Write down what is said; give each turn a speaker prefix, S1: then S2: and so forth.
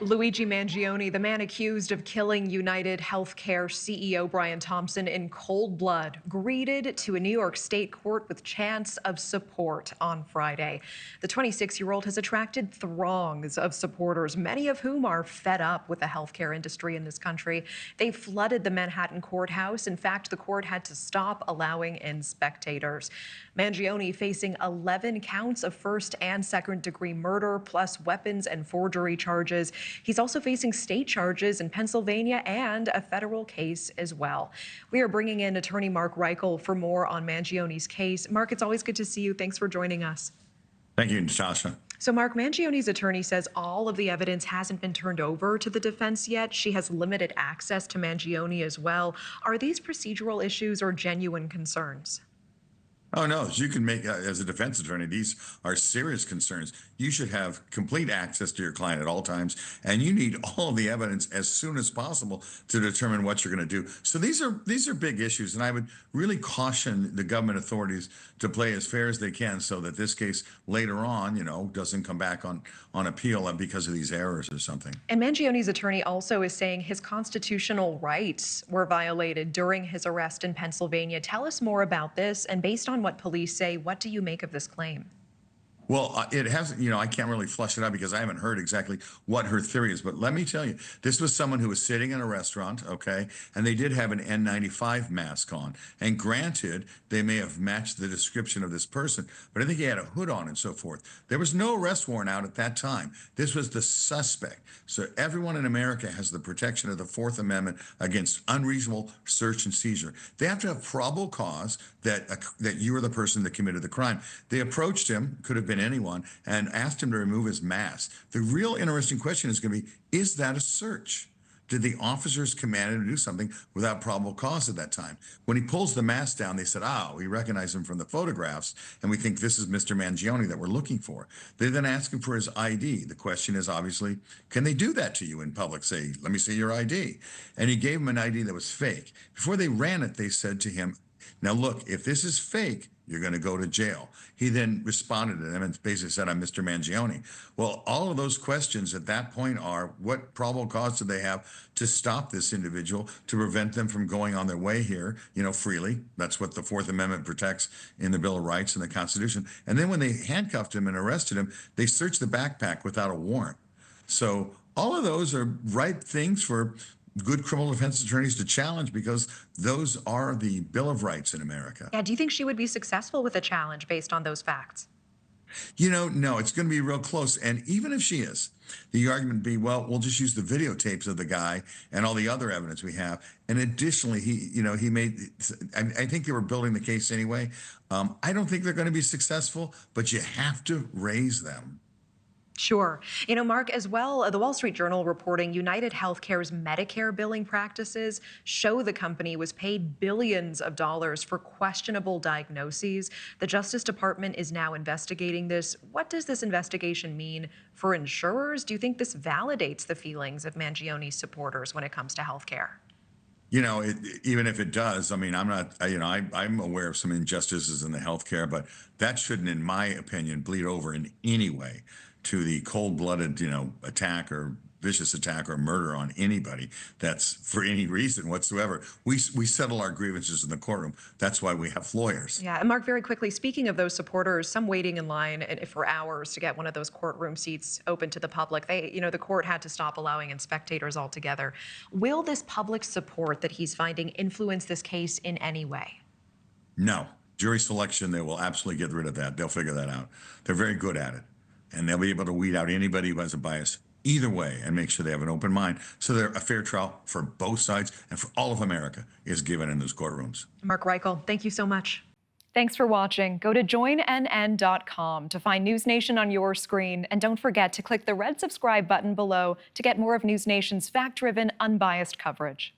S1: Luigi Mangione, the man accused of killing UnitedHealth CEO Brian Thompson in cold blood, greeted to a New York State court with chants of support on Friday. The 26-year-old has attracted throngs of supporters, many of whom are fed up with the healthcare industry in this country. They flooded the Manhattan courthouse. In fact, the court had to stop allowing in spectators. Mangione facing 11 counts of first and second-degree murder, plus weapons and forgery charges. He's also facing state charges in Pennsylvania and a federal case as well. We are bringing in attorney Marc Reichel for more on Mangione's case. Marc, it's always good to see you. Thanks for joining us.
S2: Thank you, Natasha.
S1: So, Marc, Mangione's attorney says all of the evidence hasn't been turned over to the defense yet. She has limited access to Mangione as well. Are these procedural issues or genuine concerns?
S2: Oh, no, as you can make, as a defense attorney, these are serious concerns. You should have complete access to your client at all times, and you need all of the evidence as soon as possible to determine what you're going to do. So these are big issues, and I would really caution the government authorities to play as fair as they can so that this case later on, doesn't come back on appeal because of these errors or something.
S1: And Mangione's attorney also is saying his constitutional rights were violated during his arrest in Pennsylvania. Tell us more about this, and based on what police say, what do you make of this claim?
S2: Well, it hasn't, I can't really flush it out because I haven't heard exactly what her theory is. But let me tell you, this was someone who was sitting in a restaurant, okay, and they did have an N95 mask on. And granted, they may have matched the description of this person, but I think he had a hood on and so forth. There was no arrest warrant out at that time. This was the suspect. So everyone in America has the protection of the Fourth Amendment against unreasonable search and seizure. They have to have probable cause that you are the person that committed the crime. They approached him, could have been anyone, and asked him to remove his mask. The real interesting question is going to be, is that a search? Did the officers command him to do something without probable cause at that time? When he pulls the mask down, they said, we recognize him from the photographs, and we think this is Mr. Mangione that we're looking for. They then ask him for his ID. The question is obviously, can they do that to you in public? Say, let me see your ID. And he gave him an ID that was fake. Before they ran it, they said to him, now look, if this is fake, you're going to go to jail. He then responded to them and basically said, I'm Mr. Mangione. Well, all of those questions at that point are, what probable cause do they have to stop this individual, to prevent them from going on their way here, freely? That's what the Fourth Amendment protects in the Bill of Rights and the Constitution. And then when they handcuffed him and arrested him, they searched the backpack without a warrant. So all of those are right things for good criminal defense attorneys to challenge, because those are the Bill of Rights in America.
S1: Yeah, do you think she would be successful with a challenge based on those facts?
S2: No, it's going to be real close. And even if she is, the argument would be, well, we'll just use the videotapes of the guy and all the other evidence we have. And additionally, I think they were building the case anyway. I don't think they're going to be successful, but you have to raise them.
S1: Sure. Marc, as well, the Wall Street Journal reporting UnitedHealthcare's Medicare billing practices show the company was paid billions of dollars for questionable diagnoses. The Justice Department is now investigating this. What does this investigation mean for insurers? Do you think this validates the feelings of Mangione's supporters when it comes to healthcare?
S2: Even if it does, I'm not, I'm aware of some injustices in the healthcare, but that shouldn't, in my opinion, bleed over in any way to the cold-blooded, attack or vicious attack or murder on anybody that's for any reason whatsoever. We settle our grievances in the courtroom. That's why we have lawyers.
S1: Yeah, and Marc, very quickly, speaking of those supporters, some waiting in line for hours to get one of those courtroom seats open to the public. The court had to stop allowing in spectators altogether. Will this public support that he's finding influence this case in any way?
S2: No. Jury selection, they will absolutely get rid of that. They'll figure that out. They're very good at it. And they'll be able to weed out anybody who has a bias either way and make sure they have an open mind. So a fair trial for both sides and for all of America is given in those courtrooms.
S1: Marc Reichel, thank you so much.
S3: Thanks for watching. Go to joinnn.com to find NewsNation on your screen. And don't forget to click the red subscribe button below to get more of NewsNation's fact-driven, unbiased coverage.